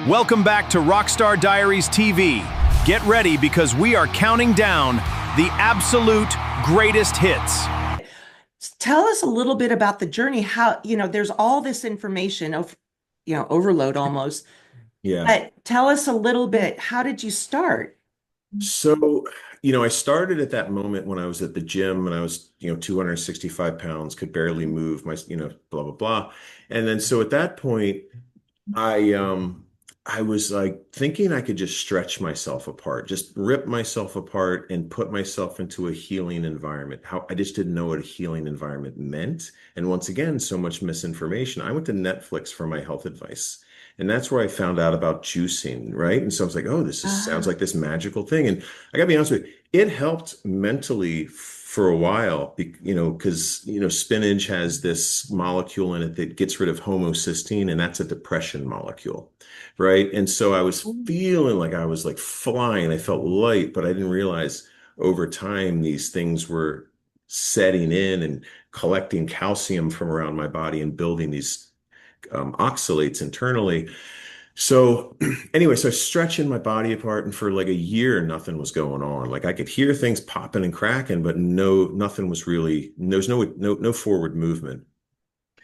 Welcome back to Rockstar Diaries TV. Get ready because we are counting down the absolute greatest hits. Tell us a little bit about the journey, how, there's all this information of, overload almost. Yeah. But tell us a little bit, how did you start? So, I started at that moment when I was at the gym and I was, 265 pounds, could barely move my, blah, blah, blah. And then so at that point, I was like thinking I could just stretch myself apart, just rip myself apart and put myself into a healing environment. How I just didn't know what a healing environment meant. And once again, so much misinformation. I went to Netflix for my health advice. And that's where I found out about juicing, right? And so I was like, oh, sounds like this magical thing. And I gotta be honest with you, it helped mentally for a while, because, spinach has this molecule in it that gets rid of homocysteine, and that's a depression molecule, right? And so I was feeling like I was like flying. I felt light, but I didn't realize over time these things were setting in and collecting calcium from around my body and building these oxalates internally. So anyway, so stretching my body apart, and for like a year, nothing was going on. Like I could hear things popping and cracking, but nothing was really, there's no forward movement.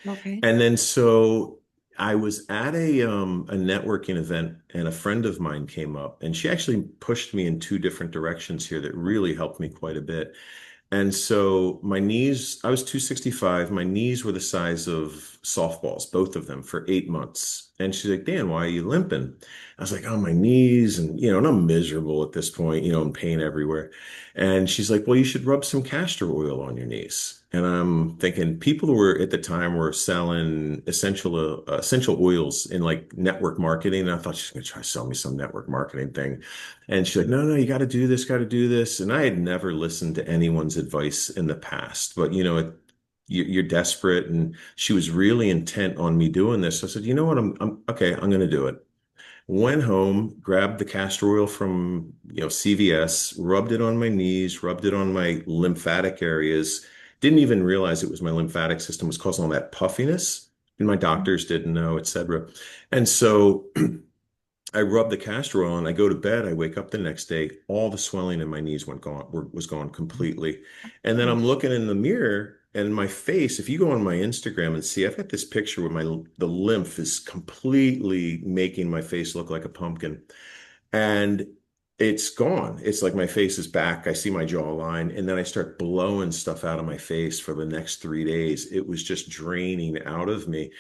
Okay. And then so I was at a networking event, and a friend of mine came up, and she actually pushed me in two different directions here that really helped me quite a bit. And so my knees, I was 265. My knees were the size of softballs, both of them, for 8 months. And she's like, Dan, why are you limping? I was like, oh, my knees. And, and I'm miserable at this point, in pain everywhere. And she's like, well, you should rub some castor oil on your knees. And I'm thinking people who were at the time were selling essential oils in like network marketing. And I thought she's going to try to sell me some network marketing thing. And she's like, no, you got to do this, got to do this. And I had never listened to anyone's advice in the past, but you're desperate. And she was really intent on me doing this. So I said, you know what? I'm okay. I'm going to do it. Went home, grabbed the castor oil from, CVS, rubbed it on my knees, rubbed it on my lymphatic areas. Didn't even realize it was my lymphatic system was causing all that puffiness, and my doctors didn't know, et cetera. And so I rub the castor oil and I go to bed. I wake up the next day, all the swelling in my knees was gone completely. And then I'm looking in the mirror, and my face, if you go on my Instagram and see, I've got this picture where the lymph is completely making my face look like a pumpkin. And it's gone. It's like my face is back. I see my jawline, and then I start blowing stuff out of my face for the next 3 days. It was just draining out of me.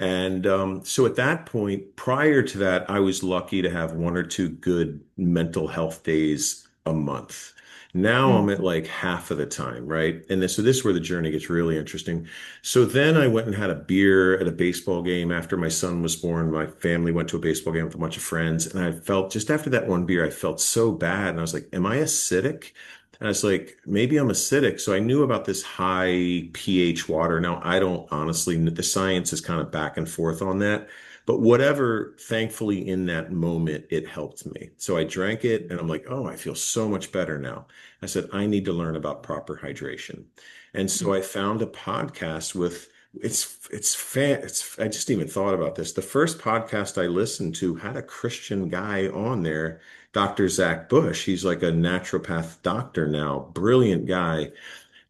And so at that point, prior to that, I was lucky to have one or two good mental health days a month. Now I'm at like half of the time, right? And so this is where the journey gets really interesting. So then I went and had a beer at a baseball game after my son was born. My family went to a baseball game with a bunch of friends. And I felt just after that one beer, I felt so bad. And I was like, am I acidic? And I was like, maybe I'm acidic. So I knew about this high pH water. Now, I don't honestly, the science is kind of back and forth on that. But whatever, thankfully, in that moment, it helped me. So I drank it and I'm like, oh, I feel so much better now. I said, I need to learn about proper hydration. And so I found a podcast with, I just even thought about this. The first podcast I listened to had a Christian guy on there, Dr. Zach Bush. He's like a naturopath doctor now, brilliant guy.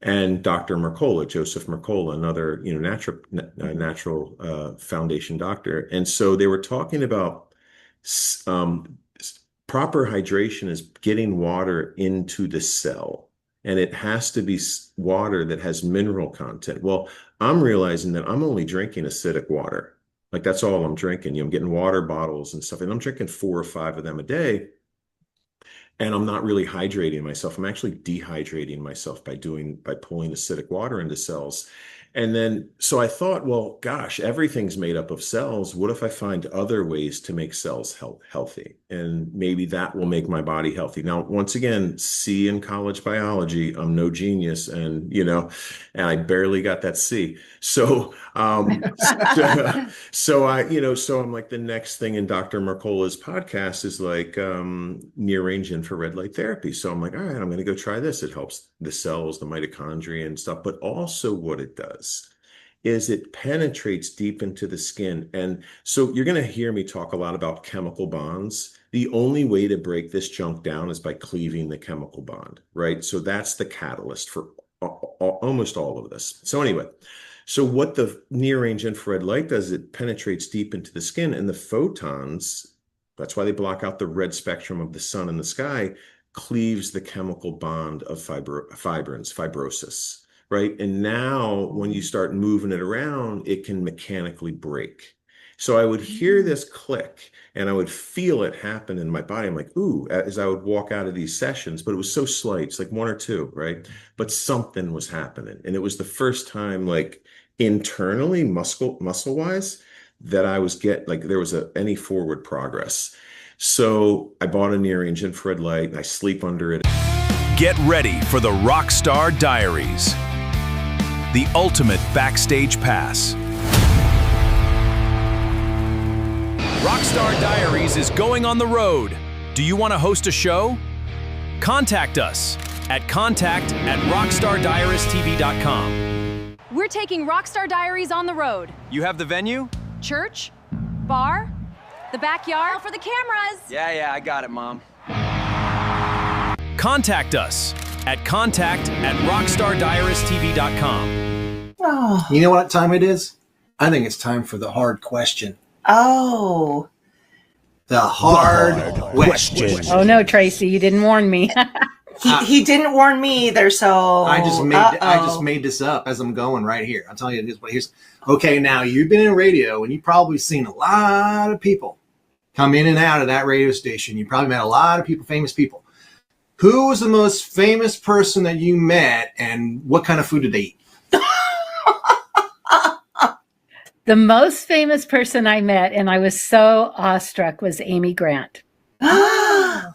And Dr. Mercola, Joseph Mercola, another, natural foundation doctor. And so they were talking about proper hydration is getting water into the cell. And it has to be water that has mineral content. Well, I'm realizing that I'm only drinking acidic water. Like that's all I'm drinking. I'm getting water bottles and stuff, and I'm drinking 4 or 5 of them a day. And I'm not really hydrating myself. I'm actually dehydrating myself by pulling acidic water into cells. And then, so I thought, well, gosh, everything's made up of cells. What if I find other ways to make cells healthy? And maybe that will make my body healthy. Now, once again, C in college biology, I'm no genius, and I barely got that C. So, so I'm like, the next thing in Dr. Mercola's podcast is like near range infrared light therapy. So I'm like, all right, I'm going to go try this. It helps the cells, the mitochondria and stuff, but also what it does is it penetrates deep into the skin. And so you're going to hear me talk a lot about chemical bonds. The only way to break this junk down is by cleaving the chemical bond, right? So that's the catalyst for almost all of this. So anyway, so what the near-range infrared light does, it penetrates deep into the skin, and the photons, that's why they block out the red spectrum of the sun and the sky, cleaves the chemical bond of fibrins, fibrosis, right? And now when you start moving it around, it can mechanically break. So I would hear this click and I would feel it happen in my body. I'm like, ooh, as I would walk out of these sessions, but it was so slight. It's like 1 or 2, right? But something was happening. And it was the first time, like internally, muscle-wise, that I was there was any forward progress. So I bought a near-range infrared light and I sleep under it. Get ready for the Rockstar Diaries, the ultimate backstage pass. Rockstar Diaries is going on the road. Do you want to host a show? Contact us at contact@rockstardiariestv.com. We're taking Rockstar Diaries on the road. You have the venue? Church, bar, the backyard. For the cameras. Yeah, I got it, Mom. Contact us at contact@rockstardiariestv.com. Oh. You know what time it is? I think it's time for the hard question. Oh. The hard question. Oh no, Tracy, you didn't warn me. He didn't warn me either, so I just made this up as I'm going right here. I'll tell you this. But here's okay. Now you've been in radio, and you've probably seen a lot of people come in and out of that radio station. You probably met a lot of people, famous people. Who was the most famous person that you met, and what kind of food did they eat? The most famous person I met, and I was so awestruck, was Amy Grant.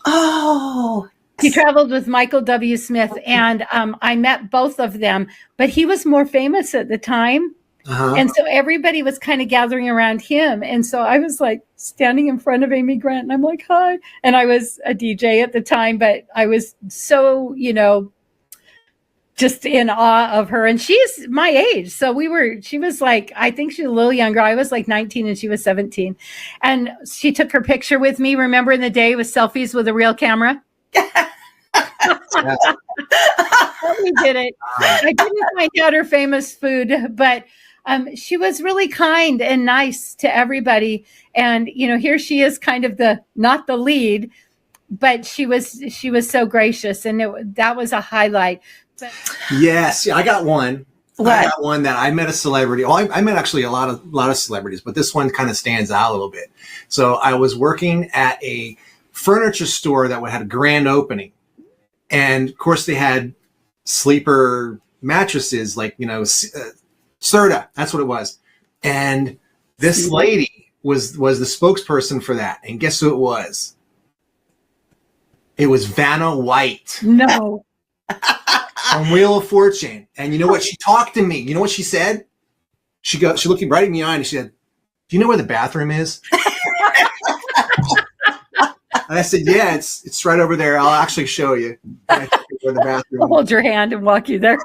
Oh. He traveled with Michael W. Smith, and I met both of them, but he was more famous at the time. Uh-huh. And so everybody was kind of gathering around him. And so I was like standing in front of Amy Grant, and I'm like, hi. And I was a DJ at the time, but I was so, just in awe of her. And she's my age. So she was like, I think she's a little younger. I was like 19 and she was 17. And she took her picture with me. Remember in the day with selfies with a real camera? We did it. I didn't find out her famous food, but she was really kind and nice to everybody. And, here she is kind of not the lead, but she was so gracious. And that was a highlight. But Yes, I got one. What? I got one that I met a celebrity. Well, I met actually a lot of celebrities, but this one kind of stands out a little bit. So I was working at a furniture store that had a grand opening, and of course they had sleeper mattresses, like Serta. That's what it was. And this lady was the spokesperson for that. And guess who it was? It was Vanna White. no. On Wheel of Fortune. And you know what? She talked to me. You know what she said? She looked right in my eye and she said, do you know where the bathroom is? And I said, yeah, it's right over there. I'll actually show you. Where the bathroom I'll hold your hand and walk you there.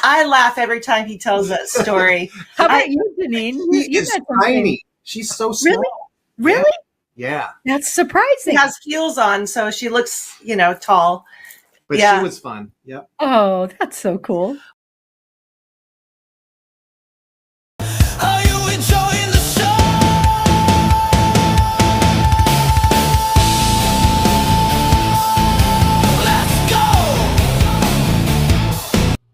I laugh every time he tells that story. How about you, Janine? She You is met something. tiny. She's so small. Really? Yeah. That's She surprising. has heels on, so she looks, tall. But Yeah. she was fun. Yep. Oh, that's so cool. Are you enjoying the show? Let's go!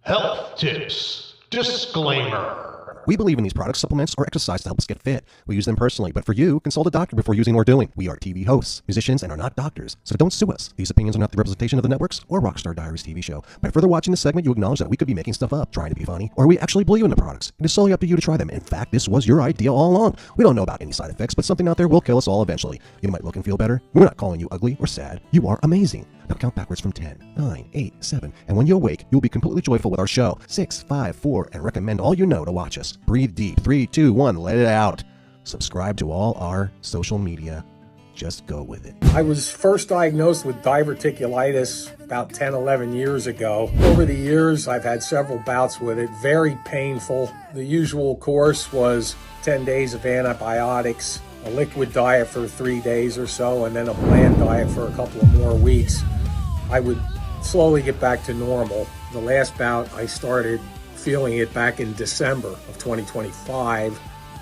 Health tips. Disclaimer. We believe in these products, supplements, or exercise to help us get fit. We use them personally, but for you, consult a doctor before using or doing. We are TV hosts, musicians, and are not doctors, so don't sue us. These opinions are not the representation of the networks or Rockstar Diaries TV show. By further watching this segment, you acknowledge that we could be making stuff up, trying to be funny, or we actually believe in the products. It is solely up to you to try them. In fact, this was your idea all along. We don't know about any side effects, but something out there will kill us all eventually. You might look and feel better. We're not calling you ugly or sad. You are amazing. Now count backwards from 10, 9, 8, 7, and when you awake, you'll be completely joyful with our show. 6, 5, 4, and recommend all you know to watch us. Breathe deep. 3, 2, 1, let it out. Subscribe to all our social media Just go with it. I was first diagnosed with diverticulitis about 10, 11 years ago. Over the years, I've had several bouts with it, very painful. The usual course was 10 days of antibiotics, a liquid diet for 3 days or so, and then a bland diet for a couple of more weeks. I would slowly get back to normal. The last bout, I started feeling it back in December of 2025.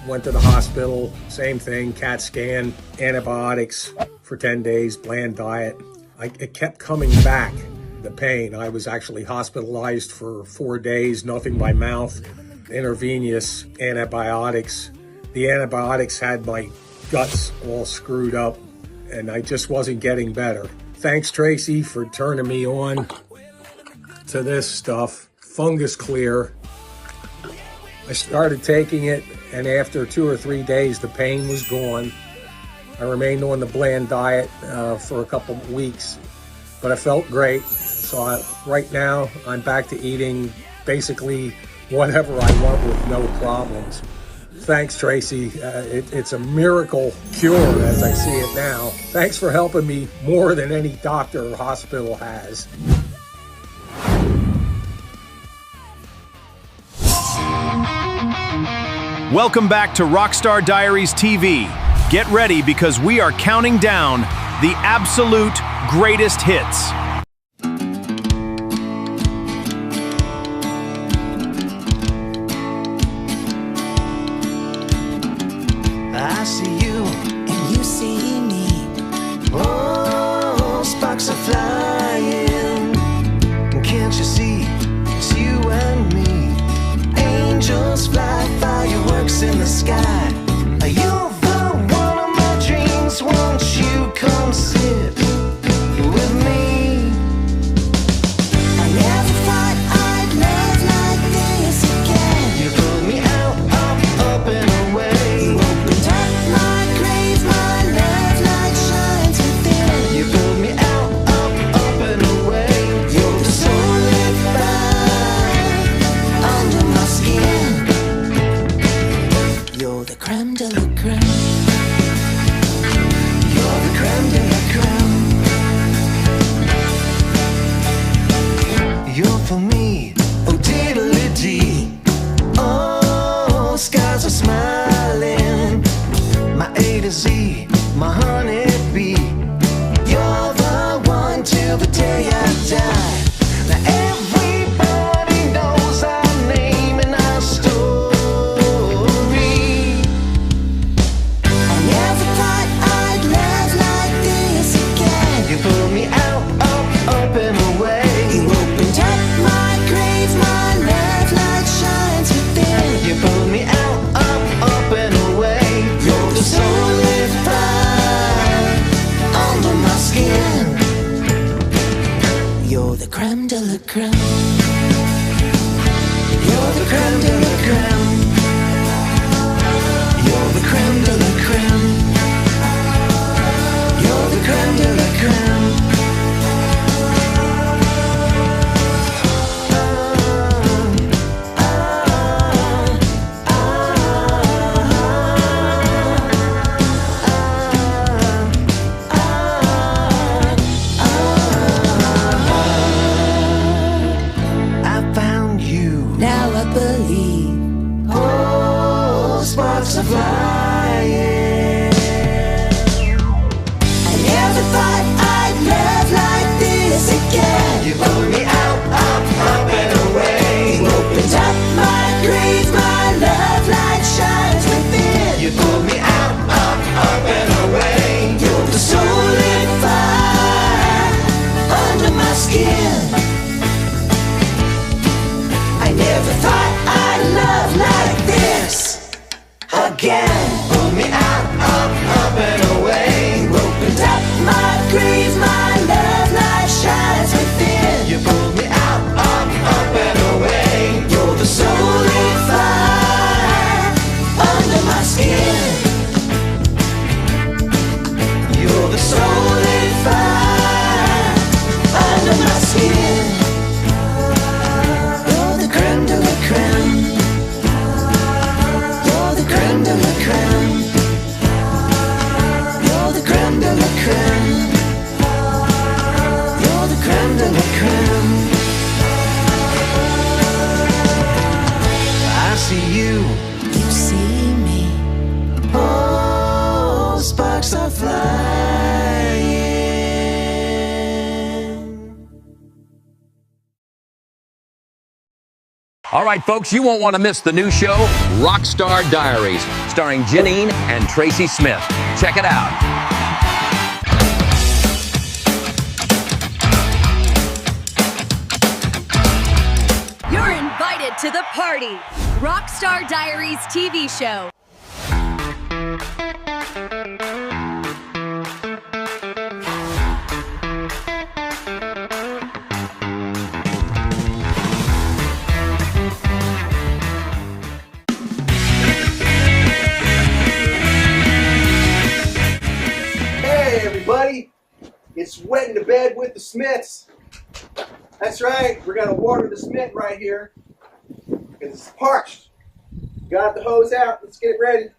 Went to the hospital, same thing, CAT scan, antibiotics for 10 days, bland diet. It kept coming back, the pain. I was actually hospitalized for 4 days, nothing by mouth, intravenous antibiotics. The antibiotics had my guts all screwed up, and I just wasn't getting better. Thanks, Tracy, for turning me on to this stuff. Fungus Clear. I started taking it, and after 2 or 3 days, the pain was gone. I remained on the bland diet for a couple of weeks, but I felt great. So right now, I'm back to eating basically whatever I want with no problems. Thanks, Tracy. It's a miracle cure as I see it now. Thanks for helping me more than any doctor or hospital has. Welcome back to Rockstar Diaries TV. Get ready because we are counting down the absolute greatest hits. I see you and you see me. Oh, sparks are flying. Can't you see it's you and me? Angels fly, fireworks in the sky. You're the one of my dreams. Won't you come sit with me? I never thought I'd love like this again. You pulled me out, up and away. You opened up my grave, my love light shines within. You pulled me out, up and away. You're the soul lit fire under my skin. You're the creme de la creme. You're the creme de la creme. You're for me, oh diddly-dee. Oh, skies are smiling. My A to Z, my honeybee. You're the one till the day I die. Now everybody knows our name and our story. I never thought I'd love like this again. You pulled me out, up and away. You opened up my grave, my love light shines within. You pulled me out, up and away. You're the soul lit fire under my skin. You're the creme de la creme. You're the creme de la creme. You're the creme de la creme. You're the creme de la creme. sparks are flying. All right, folks, you won't want to miss the new show, Rockstar Diaries, starring Janine and Tracy Smith. Check it out. You're invited to the party. Rockstar Diaries TV show. Hey everybody, it's Wetting the Bed with the Smiths. That's right, we're gonna water the Smith right here because it's parched. Got the hose out, let's get it ready.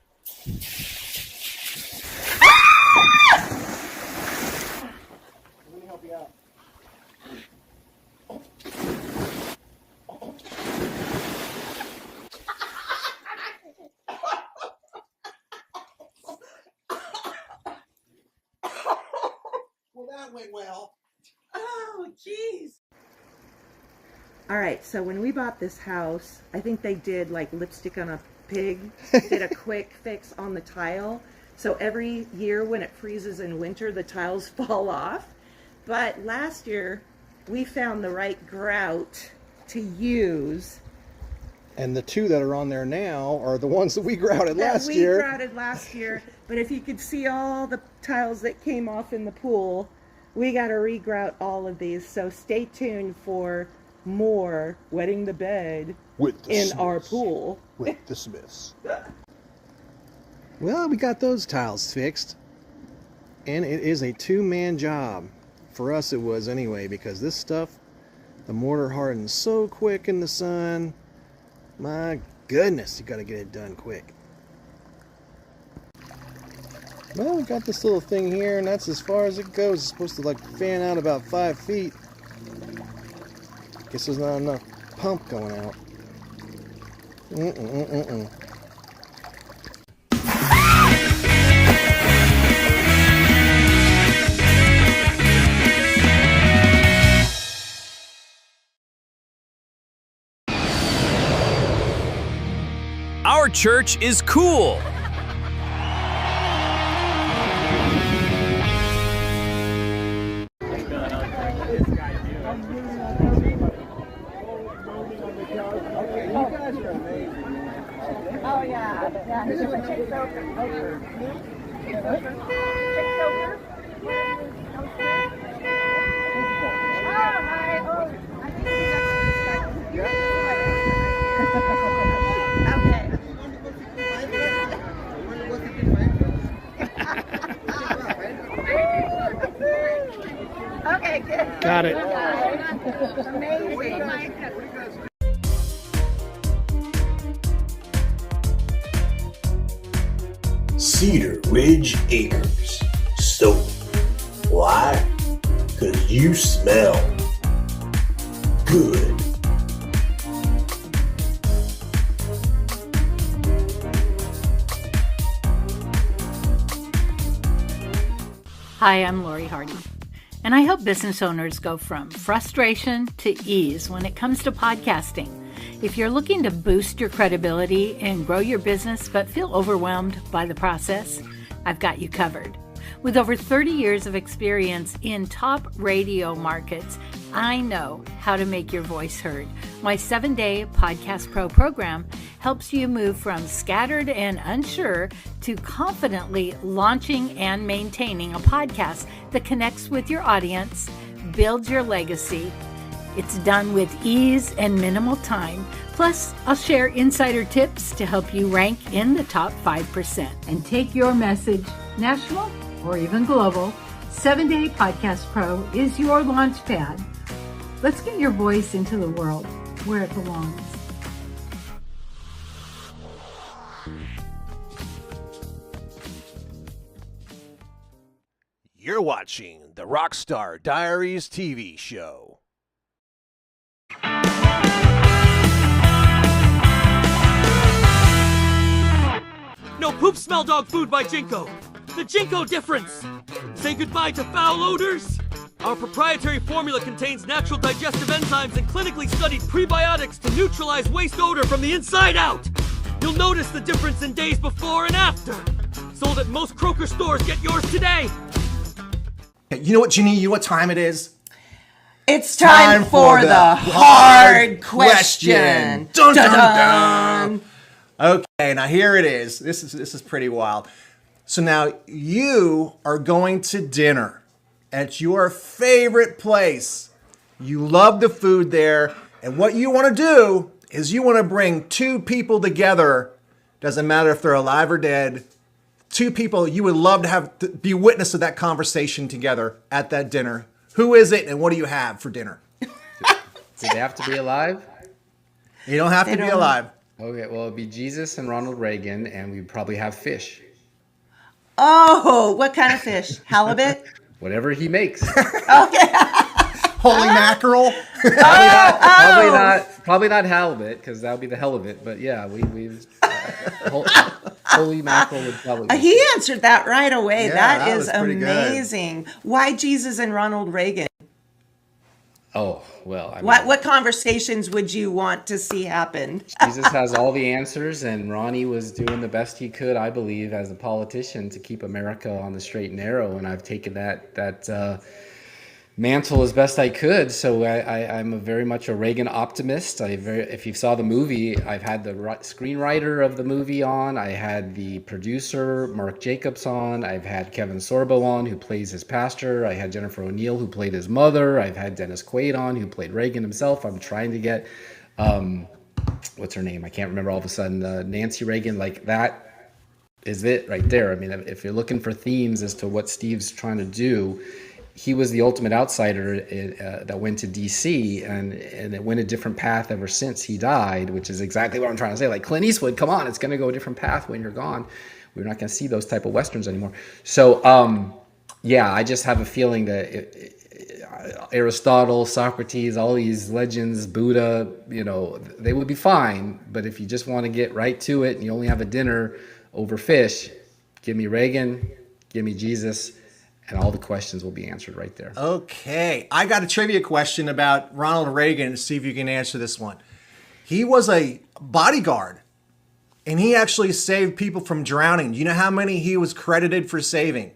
Let me help you out. Well, that went well. Oh, jeez. All right, so when we bought this house, I think they did like lipstick on a pig, did a quick fix on the tile. So every year when it freezes in winter, the tiles fall off. But last year, we found the right grout to use. And the two that are on there now are the ones that we grouted last year. We grouted last year, but if you could see all the tiles that came off in the pool, we got to re-grout all of these. So stay tuned for more Wetting the Bed With the in Smiths. our pool. With the Smiths. Well, we got those tiles fixed. And it is a two-man job. For us it was anyway, because this stuff, the mortar hardens so quick in the sun. My goodness, you got to get it done quick. Well, we got this little thing here, and that's as far as it goes. It's supposed to like fan out about 5 feet. Guess there's not enough pump going out. Our church is cool. Oh yeah. Okay, good. Got it. Amazing. Cedar Ridge Acres. So, why? 'Cause you smell good. Hi, I'm Lori Hardy, and I help business owners go from frustration to ease when it comes to podcasting. If you're looking to boost your credibility and grow your business but feel overwhelmed by the process, I've got you covered. With over 30 years of experience in top radio markets, I know how to make your voice heard. My 7-day Podcast Pro program helps you move from scattered and unsure to confidently launching and maintaining a podcast that connects with your audience, builds your legacy. It's done with ease and minimal time. Plus, I'll share insider tips to help you rank in the top 5% and take your message national or even global. 7-day Podcast Pro is your launch pad. Let's get your voice into the world where it belongs. You're watching the Rockstar Diaries TV show. No poop smell dog food by Jinko. The Jinko difference! Say goodbye to foul odors! Our proprietary formula contains natural digestive enzymes and clinically studied prebiotics to neutralize waste odor from the inside out! You'll notice the difference in days before and after! Sold at most Kroger stores. Get yours today! You know what, Janine? You know what time it is? It's time for the hard question. Dun, dun, dun. Okay, now here it is. This is pretty wild. So now you are going to dinner at your favorite place. You love the food there, and what you want to do is you want to bring two people together. Doesn't matter if they're alive or dead. Two people you would love to have be witness to that conversation together at that dinner. Who is it, and what do you have for dinner? Do they have to be alive? You don't have to be alive. Okay, well, it'd be Jesus and Ronald Reagan, and we'd probably have fish. Oh, what kind of fish? Halibut? Whatever he makes. Okay. Holy mackerel? Probably not halibut, because that would be the hell of it. But yeah, holy mackerel would probably be. He answered that right away. Yeah, that that is was pretty amazing. good. Why Jesus and Ronald Reagan? Oh, well. I mean, What conversations would you want to see happen? Jesus has all the answers, and Ronnie was doing the best he could, I believe, as a politician to keep America on the straight and narrow. And I've taken that mantle as best I could. So I'm very much a Reagan optimist. If you saw the movie, I've had the screenwriter of the movie on. I had the producer, Mark Jacobs, on. I've had Kevin Sorbo on, who plays his pastor. I had Jennifer O'Neill, who played his mother. I've had Dennis Quaid on, who played Reagan himself. I'm trying to get, what's her name? I can't remember all of a sudden. Nancy Reagan, like that is it right there. I mean, if you're looking for themes as to what Steve's trying to do, he was the ultimate outsider that went to D.C. and it went a different path ever since he died, which is exactly what I'm trying to say. Like Clint Eastwood, come on, it's going to go a different path when you're gone. We're not going to see those type of Westerns anymore. So, yeah, I just have a feeling that Aristotle, Socrates, all these legends, Buddha, they would be fine. But if you just want to get right to it and you only have a dinner over fish, give me Reagan, give me Jesus, and all the questions will be answered right there. Okay. I got a trivia question about Ronald Reagan. See if you can answer this one. He was a bodyguard, and he actually saved people from drowning. Do you know how many he was credited for saving?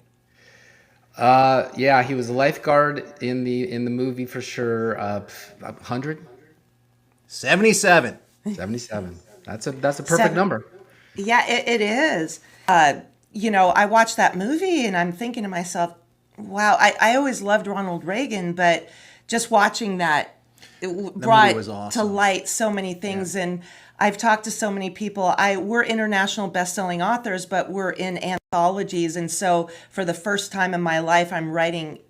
Yeah, he was a lifeguard in the movie for sure. 100? 77. 77. That's a perfect number. Yeah, it is. I watched that movie and I'm thinking to myself, wow, I always loved Ronald Reagan, but just watching that, it brought awesome to light so many things. Yeah. And I've talked to so many people. We're international best-selling authors, but we're in anthologies. And so for the first time in my life, I'm writing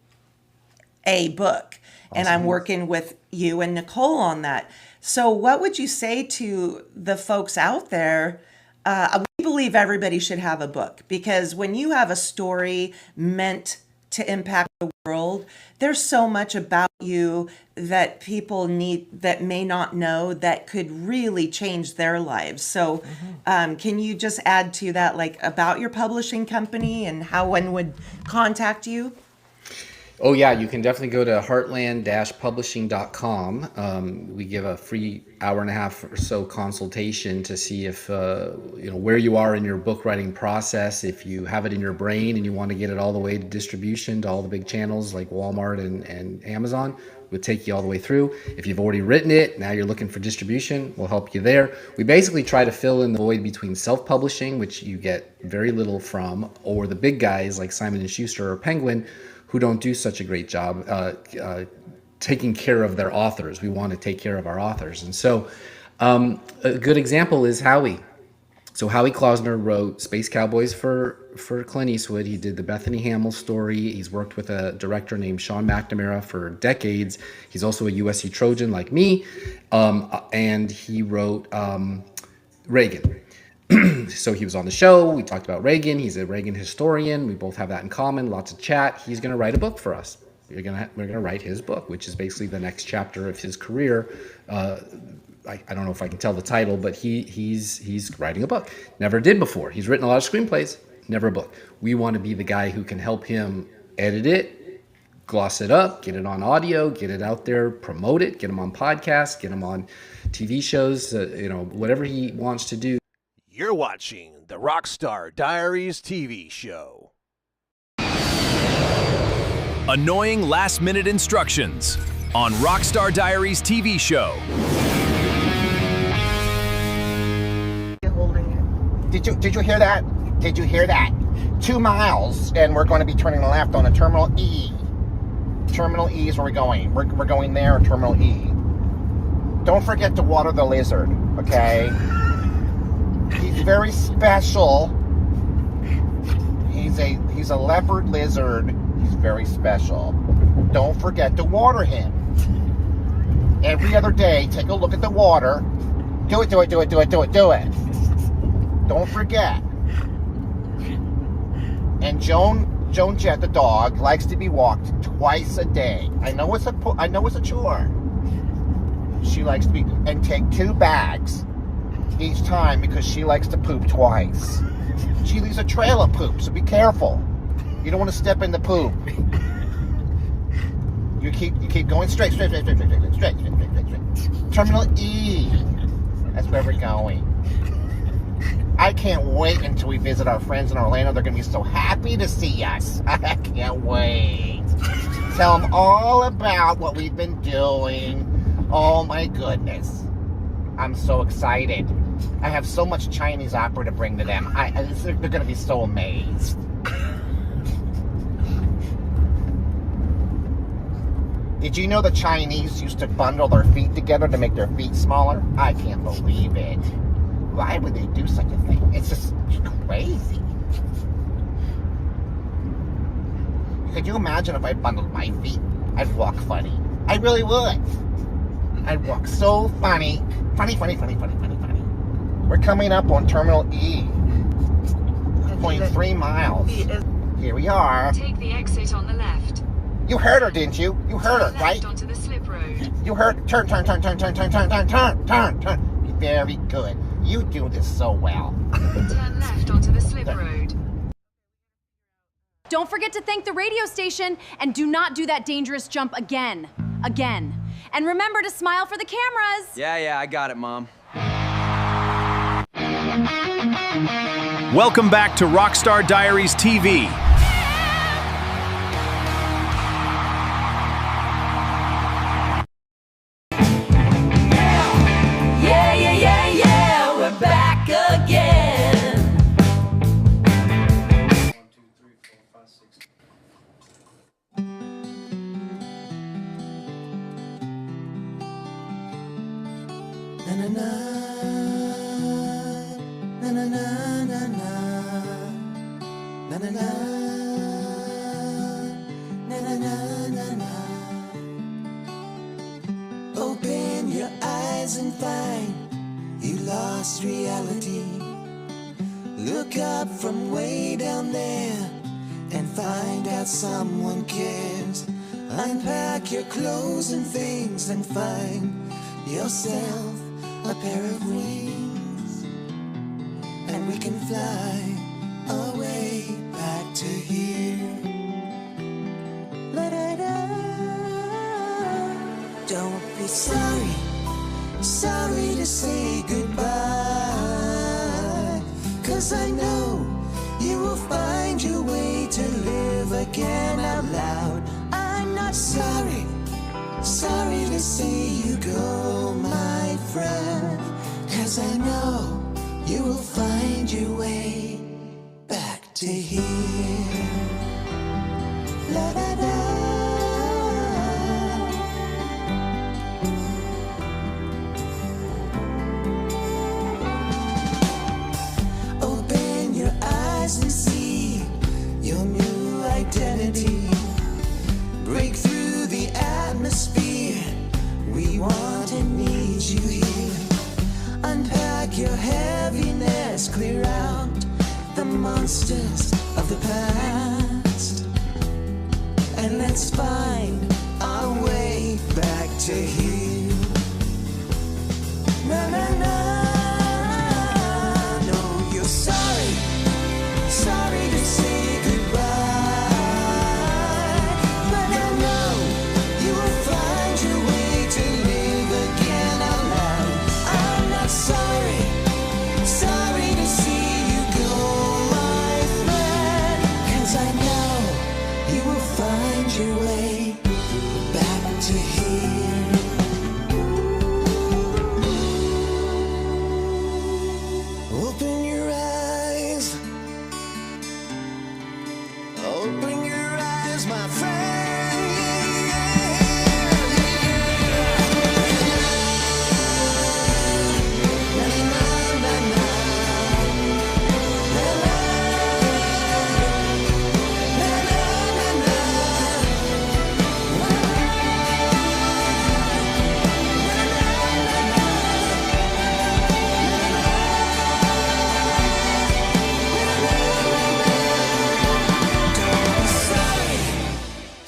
a book. Awesome. And I'm working with you and Nicole on that. So what would you say to the folks out there? We believe everybody should have a book, because when you have a story meant to impact the world, there's so much about you that people that may not know that could really change their lives. So can you just add to that, like about your publishing company and how one would contact you? Oh, yeah, you can definitely go to heartland-publishing.com. We give a free hour and a half or so consultation to see if, where you are in your book writing process. If you have it in your brain and you want to get it all the way to distribution to all the big channels like Walmart and Amazon, we'll take you all the way through. If you've already written it, now you're looking for distribution, we'll help you there. We basically try to fill in the void between self-publishing, which you get very little from, or the big guys like Simon & Schuster or Penguin, who don't do such a great job taking care of their authors. We want to take care of our authors. And so a good example is Howie. So Howie Klausner wrote Space Cowboys for Clint Eastwood. He did the Bethany Hamill story. He's worked with a director named Sean McNamara for decades. He's also a USC Trojan like me. And he wrote Reagan. So he was on the show. We talked about Reagan. He's a Reagan historian. We both have that in common. Lots of chat. He's going to write a book for us. We're going to write his book, which is basically the next chapter of his career. I don't know if I can tell the title, but he's writing a book. Never did before. He's written a lot of screenplays. never a book. We want to be the guy who can help him edit it, gloss it up, get it on audio, get it out there, promote it, get him on podcasts, get him on TV shows, whatever he wants to do. You're watching the Rockstar Diaries TV show. Annoying last-minute instructions on Rockstar Diaries TV show. Did you hear that? Did you hear that? 2 miles, and we're going to be turning left on a Terminal E. Terminal E is where we're going. We're going there, Terminal E. Don't forget to water the lizard, okay? He's very special. He's a leopard lizard. He's very special. Don't forget to water him. Every other day, take a look at the water. Do it. Don't forget. And Joan Jett, the dog, likes to be walked twice a day. I know it's a chore. She likes to be, and take 2 bags each time because she likes to poop twice. She leaves a trail of poop, so be careful. You don't want to step in the poop. You keep going straight. Terminal E. That's where we're going. I can't wait until we visit our friends in Orlando. They're going to be so happy to see us. I can't wait. Tell them all about what we've been doing. Oh my goodness. I'm so excited. I have so much Chinese opera to bring to them. They're going to be so amazed. Did you know the Chinese used to bundle their feet together to make their feet smaller? I can't believe it. Why would they do such a thing? It's just crazy. Could you imagine if I bundled my feet? I'd walk funny. I really would. I'd walk so funny. Funny. We're coming up on Terminal E. 0.3 miles. Here we are. Take the exit on the left. You heard her, didn't you? You heard her, right? Onto the slip road. You heard. Turn. Very good. You do this so well. Turn left onto the slip road. Don't forget to thank the radio station and do not do that dangerous jump again. And remember to smile for the cameras. Yeah, I got it, Mom. Welcome back to Rockstar Diaries TV. Yeah, we're back again. 1, 2, 3, 4, 5, 6. Na na na na na na na na na na na na. Open your eyes and find you lost reality. Look up from way down there and find out someone cares. Unpack your clothes and things and find yourself a pair of wings, and we can fly away back to here. La-da-da. Don't be sorry to say goodbye, 'cause I know you will find your way to live again out loud. I'm not sorry to see you go, my friend, 'cause I know you will find your way back to here. La-da-da. Open your eyes and see your new identity. Break through the atmosphere. We want and need you here. Unpack your heaviness, clear out the monsters of the past, and let's find our way back to here. Na na na. No, you're sorry Open your eyes, my friend.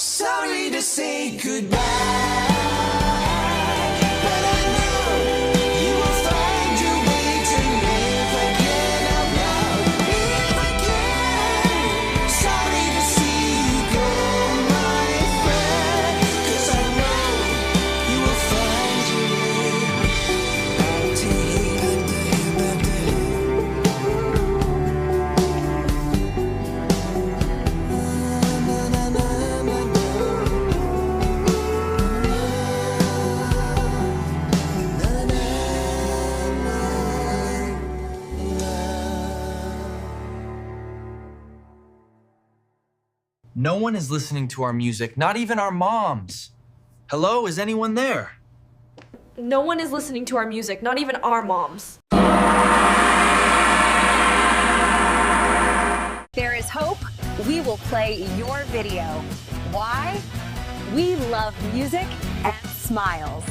Sorry to say goodbye, but I know you will find your way to live again out loud, live again. Sorry to see you go, my friend, 'cause I know you will find your way to No one is listening to our music, not even our moms. Hello, is anyone there? No one is listening to our music, not even our moms. There is hope. We will play your video. Why? We love music and smiles.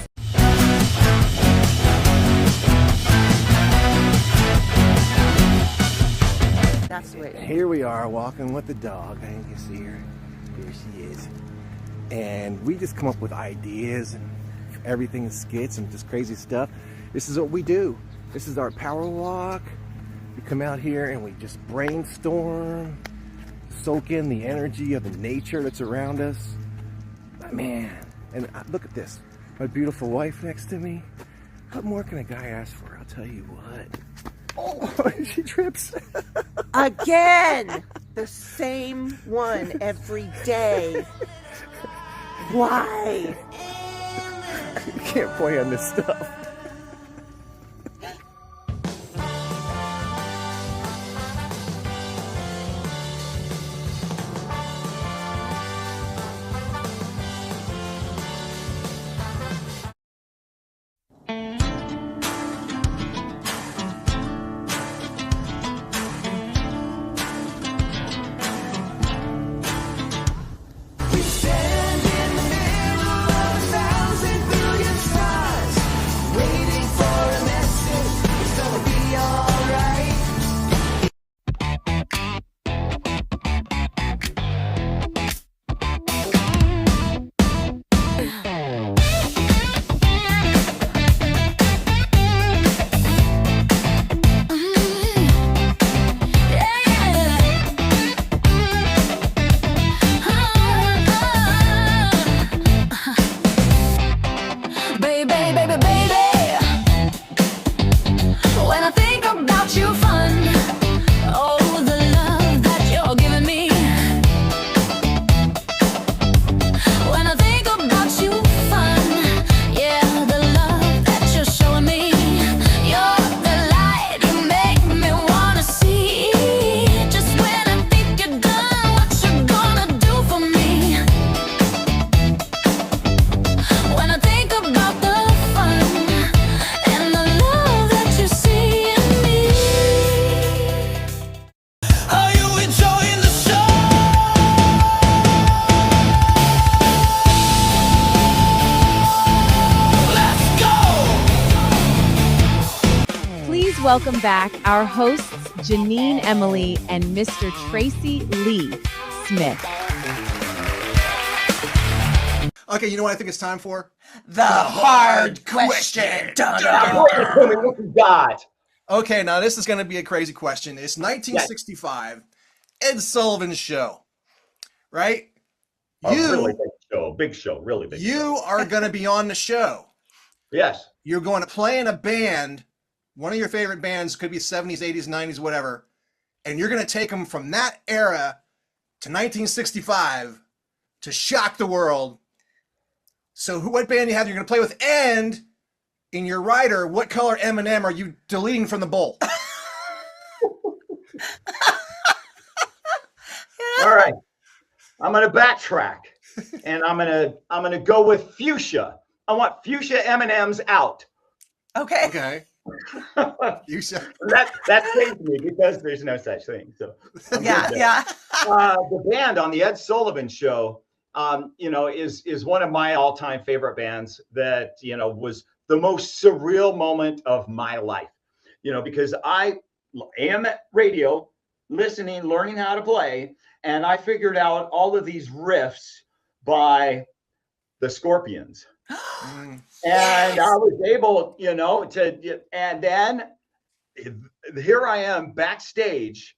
That's the way. Here we are walking with the dog. I think you see her. Here she is. And we just come up with ideas and everything is skits and just crazy stuff. This is what we do. This is our power walk. We come out here and we just brainstorm, soak in the energy of the nature that's around us. Man, and look at this. My beautiful wife next to me. What more can a guy ask for? I'll tell you what. Oh, she trips. Again, the same one every day. Why? You can't play on this stuff. welcome back our hosts, Janine Emily and Mr. Tracy Lee Smith. Okay, you know what I think it's time for? The hard question. What you got? Okay, now this is going to be a crazy question. It's 1965, Ed Sullivan's show, right? Really big show, big show, really big. You are going to be on the show. Yes. You're going to play in a band. One of your favorite bands, could be 70s, 80s, 90s, whatever. And you're going to take them from that era to 1965 to shock the world. So what band do you have you're going to play with? And in your rider, what color M&M are you deleting from the bowl? All right. I'm gonna backtrack, and I'm gonna go with fuchsia. I want fuchsia M&Ms out. Okay. Okay. Fuchsia. That saves me because there's no such thing. So Yeah. the band on the Ed Sullivan Show, is one of my all-time favorite bands. That was the most surreal moment of my life. Because I am at radio, listening, learning how to play, and I figured out all of these riffs by the Scorpions. And I was able, and then here I am backstage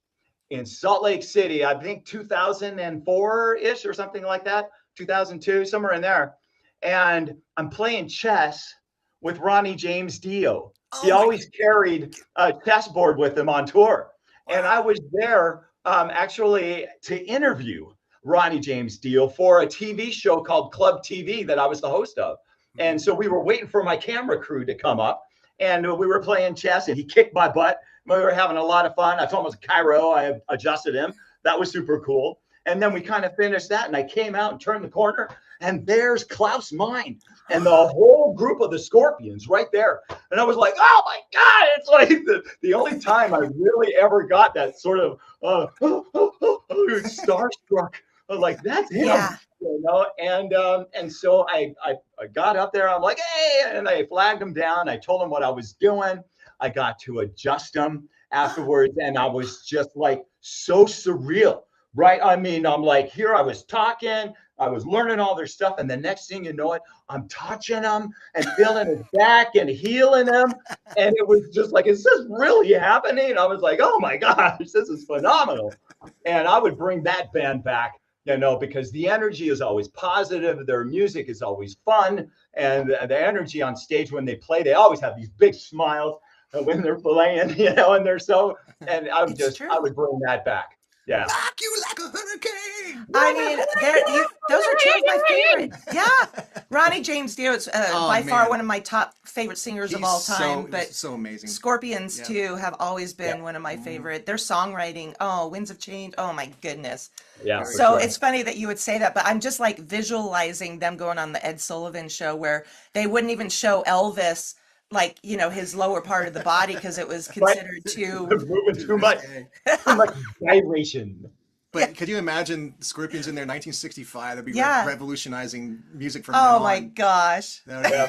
in Salt Lake City, I think 2004-ish or something like that, 2002, somewhere in there. And I'm playing chess with Ronnie James Dio. He always carried a chessboard with him on tour. And I was there actually to interview Ronnie James Dio for a TV show called Club TV that I was the host of. And so we were waiting for my camera crew to come up, and we were playing chess, and he kicked my butt. We were having a lot of fun. I told him it was Cairo. I adjusted him. That was super cool. And then we kind of finished that, and I came out and turned the corner, and there's Klaus Meine and the whole group of the Scorpions right there. And I was like, oh my God, it's like the only time I really ever got that sort of starstruck. I was like, that's him. Yeah. And so I got up there. I'm like, hey, and I flagged him down. I told him what I was doing. I got to adjust him afterwards, and I was just like so surreal, right? I mean, I'm like, here I was talking, I was learning all their stuff, and the next thing you know it, I'm touching him and feeling his back and healing him, and it was just like, is this really happening? I was like, oh my gosh, this is phenomenal. And I would bring that band back, because the energy is always positive, their music is always fun, and the energy on stage when they play, they always have these big smiles when they're playing, and they're so, and I would bring that back. Yeah. Rock you like a hurricane. I mean, those are two of my favorites. Yeah. Ronnie James Dio is by far one of my top favorite singers of all time. But so amazing. Scorpions, too, have always been one of my favorite. Their songwriting, Winds of Change, oh my goodness. Yeah. So it's funny that you would say that, but I'm just like visualizing them going on the Ed Sullivan Show where they wouldn't even show Elvis, like, his lower part of the body because it was considered moving too much vibration. But could you imagine Scorpions in their 1965? That'd be revolutionizing music from now on. My gosh. Yeah.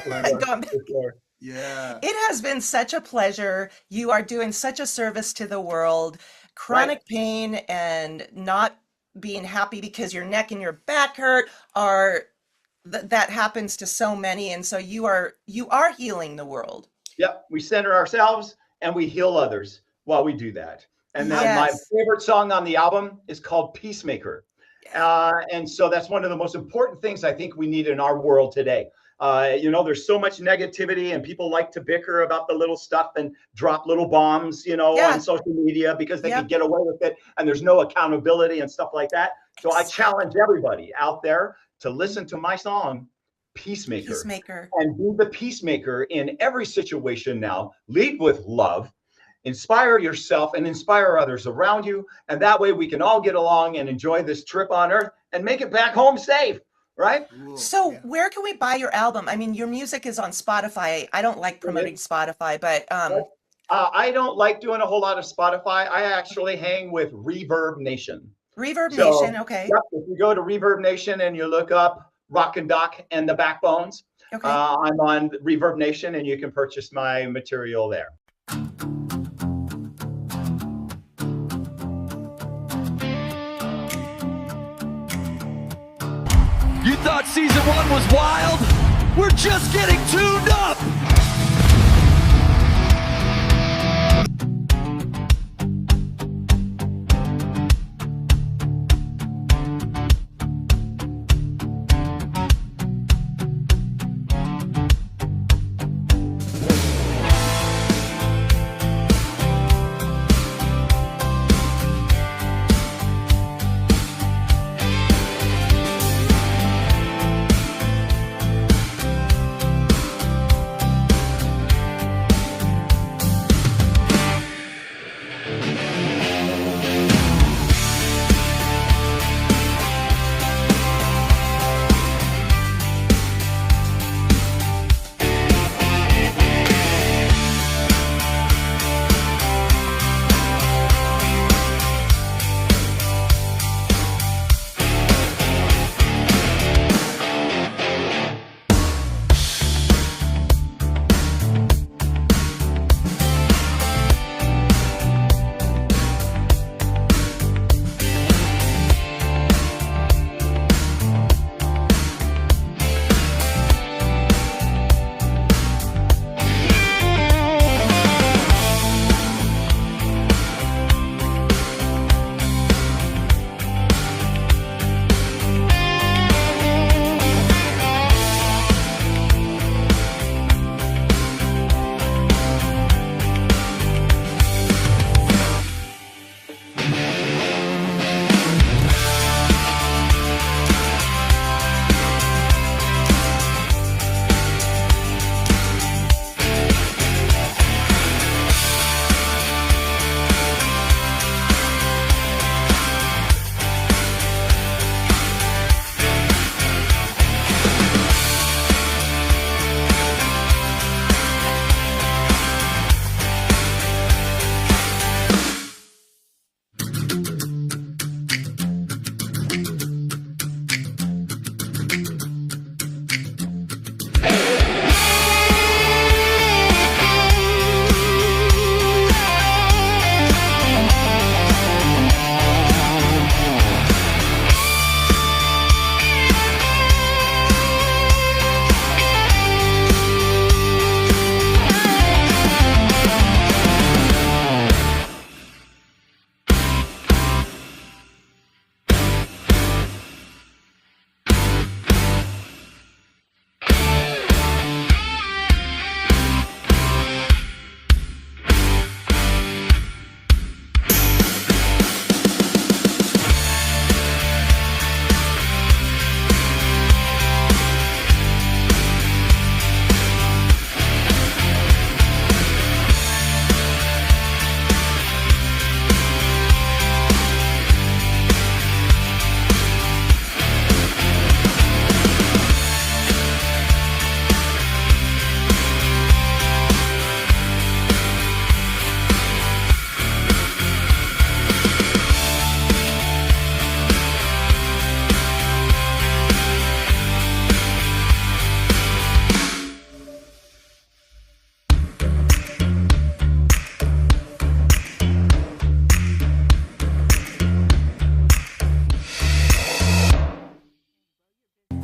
It has been such a pleasure. You are doing such a service to the world. Chronic pain and not being happy because your neck and your back hurt that happens to so many, and so you are healing the world. Yep, we center ourselves and we heal others while we do that. And then my favorite song on the album is called Peacemaker. And so that's one of the most important things I think we need in our world today. There's so much negativity, and people like to bicker about the little stuff and drop little bombs, on social media because they can get away with it, and there's no accountability and stuff like that. So I challenge everybody out there to listen to my song, Peacemaker, and be the peacemaker in every situation now. Lead with love, inspire yourself, and inspire others around you. And that way we can all get along and enjoy this trip on Earth and make it back home safe, right? So where can we buy your album? I mean, your music is on Spotify. I don't like promoting Spotify, but... I don't like doing a whole lot of Spotify. I actually hang with Reverb Nation. Nation, okay. Yep, if you go to Reverb Nation and you look up Rock and Doc and the Backbones, I'm on Reverb Nation, and you can purchase my material there. You thought season 1 was wild? We're just getting tuned up!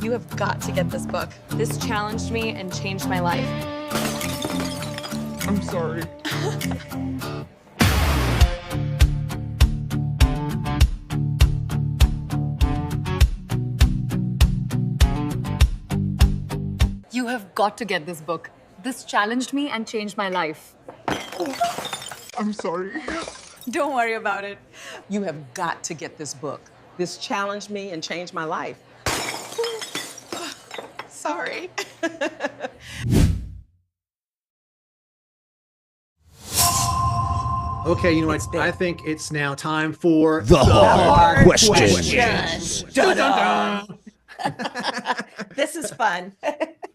You have got to get this book. This challenged me and changed my life. I'm sorry. You have got to get this book. This challenged me and changed my life. I'm sorry. Don't worry about it. You have got to get this book. This challenged me and changed my life. Sorry. Okay, you know what? I think it's now time for The hard questions. Dun, dun, dun. This is fun.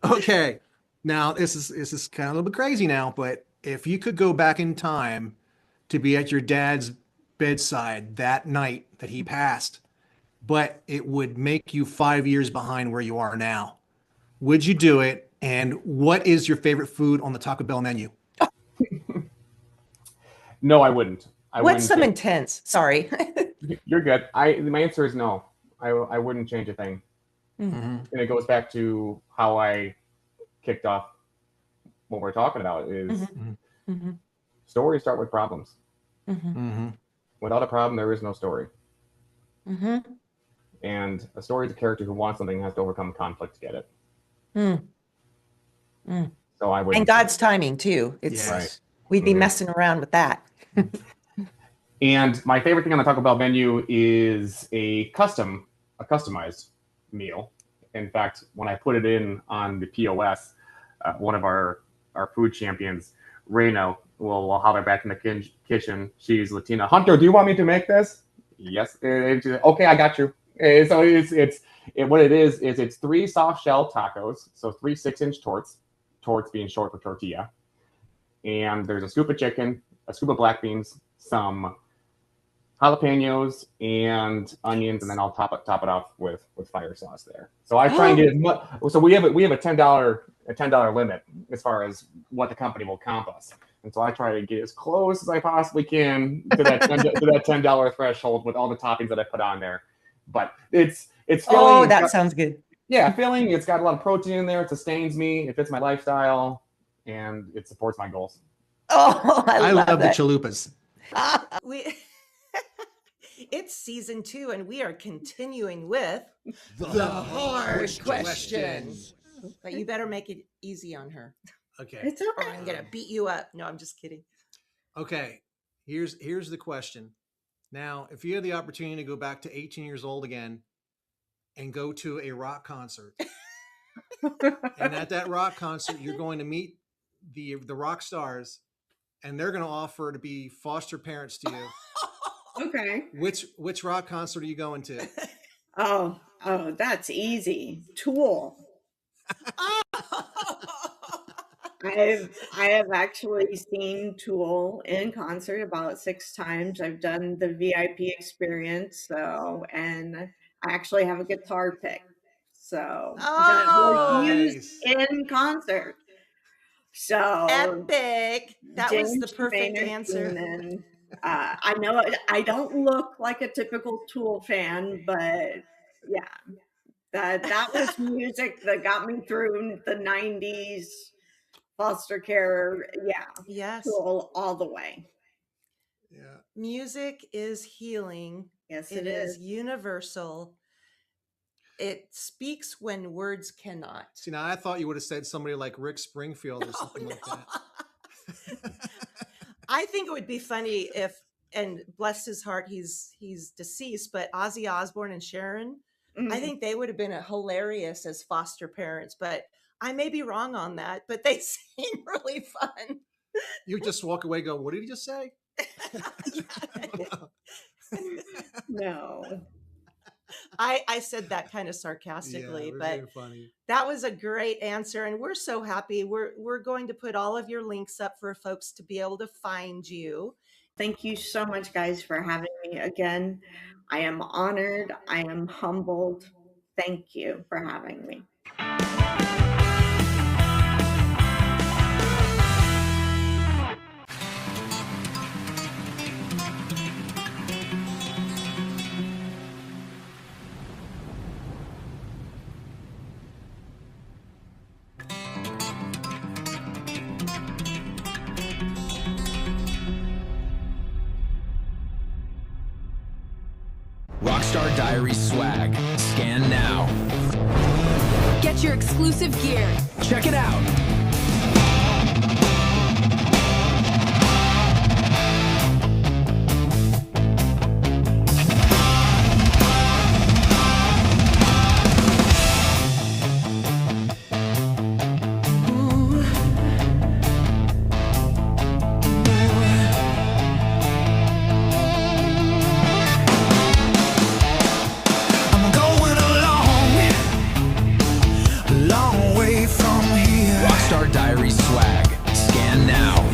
Okay, now this is kind of a little bit crazy now, but if you could go back in time to be at your dad's bedside that night that he passed, but it would make you 5 years behind where you are now, would you do it? And what is your favorite food on the Taco Bell menu? No, I wouldn't. What's some intense? Sorry. You're good. My answer is no. I wouldn't change a thing. Mm-hmm. And it goes back to how I kicked off what we're talking about is Mm-hmm. stories start with problems. Mm-hmm. Without a problem, there is no story. Mm-hmm. And a story is a character who wants something and has to overcome conflict to get it. Mm. Mm. So I would. And God's timing too. It's Right. We'd be messing around with that. And my favorite thing on the Taco Bell menu is a customized meal. In fact, when I put it in on the POS, one of our food champions, Reno, will holler back in the kitchen. She's Latina. Hunter, do you want me to make this? Yes. Okay, I got you. So what it is it's 3 soft shell tacos, so 3 6-inch torts being short for tortilla. And there's a scoop of chicken, a scoop of black beans, some jalapenos and onions, and then I'll top it off with fire sauce there. So I try and get as much. So we have a $10 limit as far as what the company will comp us, and so I try to get as close as I possibly can to that $10 threshold with all the toppings that I put on there. But it's filling. Oh, that sounds good. Yeah, filling. It's got a lot of protein in there. It sustains me. It fits my lifestyle, and it supports my goals. Oh, I love the that. chalupas. It's season 2, and we are continuing with The hard questions. But you better make it easy on her. Okay. It's okay. Or I'm gonna beat you up. No, I'm just kidding. Okay, here's the question. Now, if you had the opportunity to go back to 18 years old again and go to a rock concert, and at that rock concert, you're going to meet the rock stars, and they're going to offer to be foster parents to you. Okay. Which rock concert are you going to? Oh, that's easy. Tool. I have actually seen Tool in concert about 6 times. I've done the VIP experience, and I actually have a guitar pick. So that was used in concert. So epic. That was the perfect answer. And I know I don't look like a typical Tool fan, but yeah, that was music that got me through the 90s. Foster care, yeah. Yes. Tool all the way. Yeah. Music is healing. Yes, it is universal. It speaks when words cannot. See, now I thought you would have said somebody like Rick Springfield or something like that. I think it would be funny if, and bless his heart, he's deceased, but Ozzy Osbourne and Sharon, I think they would have been hilarious as foster parents, but I may be wrong on that, but they seem really fun. You just walk away and go, what did he just say? No. I said that kind of sarcastically, but funny. That was a great answer. And we're so happy. We're going to put all of your links up for folks to be able to find you. Thank you so much, guys, for having me again. I am honored. I am humbled. Thank you for having me. Diaries swag. Scan now. Get your exclusive gear. Check it out. Rockstar Diaries swag. Scan now.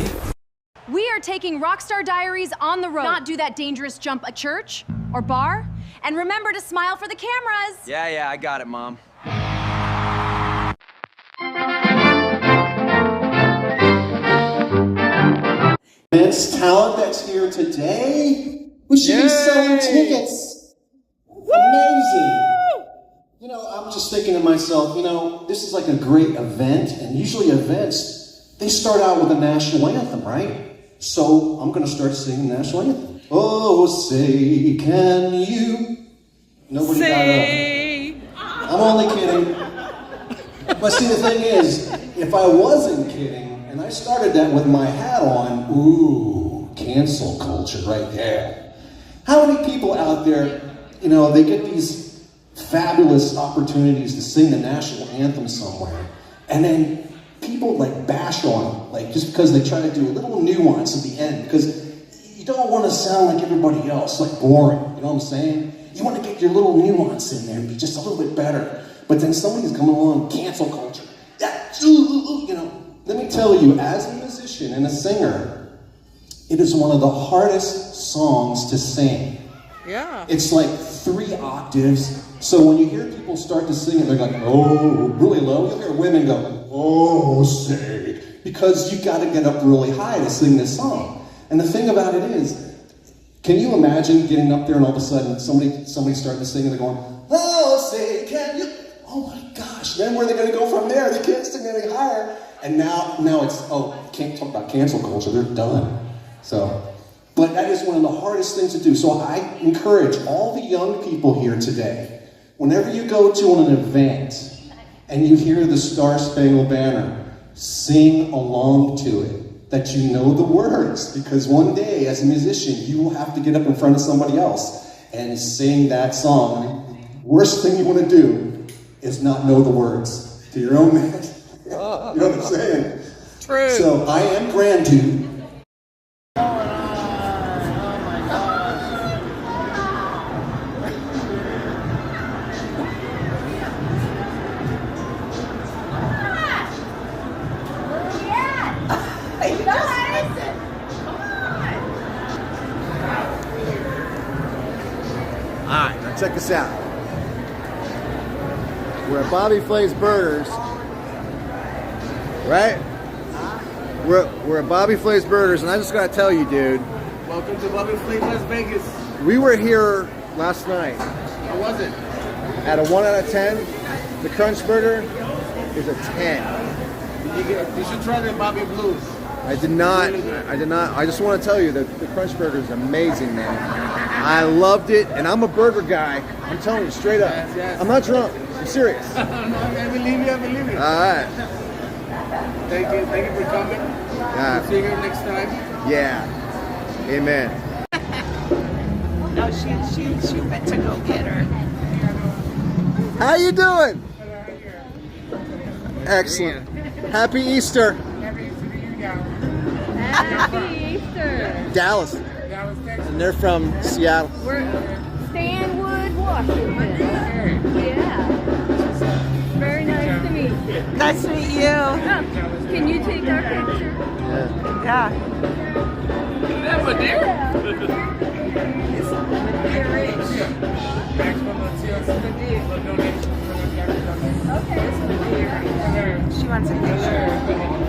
We are taking Rockstar Diaries on the road. Not do that dangerous jump at church or bar. And remember to smile for the cameras. Yeah, I got it, Mom. Immense talent that's here today. We should be selling tickets. Amazing. You know, I'm just thinking to myself, you know, this is like a great event, and usually events, they start out with a national anthem, right? So I'm going to start singing the national anthem. Oh, say, can you? Nobody got up. I'm only kidding. But see, the thing is, if I wasn't kidding, and I started that with my hat on, ooh, cancel culture right there. How many people out there, you know, they get these fabulous opportunities to sing the national anthem somewhere, and then people like bash on them, like just because they try to do a little nuance at the end, because you don't want to sound like everybody else, like boring, you know what I'm saying? You want to get your little nuance in there and be just a little bit better, but then somebody's coming along, cancel culture. You know, let me tell you, as a musician and a singer, it is one of the hardest songs to sing. Yeah. It's like 3 octaves. So when you hear people start to sing it, they're like, oh, really low. You'll hear women go, oh, say, because you got to get up really high to sing this song. And the thing about it is, can you imagine getting up there and all of a sudden somebody starting to sing and they're going, oh, say, can you? Oh my gosh, then where are they going to go from there? They can't sing any higher. And now it's, can't talk about cancel culture, they're done. So, but that is one of the hardest things to do. So I encourage all the young people here today, whenever you go to an event and you hear the Star Spangled Banner, sing along to it, that you know the words, because one day as a musician, you will have to get up in front of somebody else and sing that song. The worst thing you want to do is not know the words to your own man. You know what I'm saying? True. So I am Grandude. Alright, now check this out. We're at Bobby Flay's Burgers. Right? We're at Bobby Flay's Burgers, and I just gotta tell you, dude. Welcome to Bobby Flay's Las Vegas. We were here last night. How was it? At a 1 out of 10, the Crunch Burger is a 10. You should try the Bobby Blues. I did not. I just want to tell you that the Crunch Burger is amazing, man. I loved it, and I'm a burger guy. I'm telling you straight up. Yes. I'm not drunk. I'm serious. No, I believe you. All right. Thank you for coming. Yeah. We'll see you next time. Yeah. Amen. No, she went to go get her. How you doing? Excellent. Happy Easter. Happy Easter. Dallas. And they're from Seattle. We're Stanwood, Washington. Yeah. Very nice to meet you. Nice to meet you. Oh, can you take our picture? Yeah. That's a deer. You're rich. Okay. She wants a picture.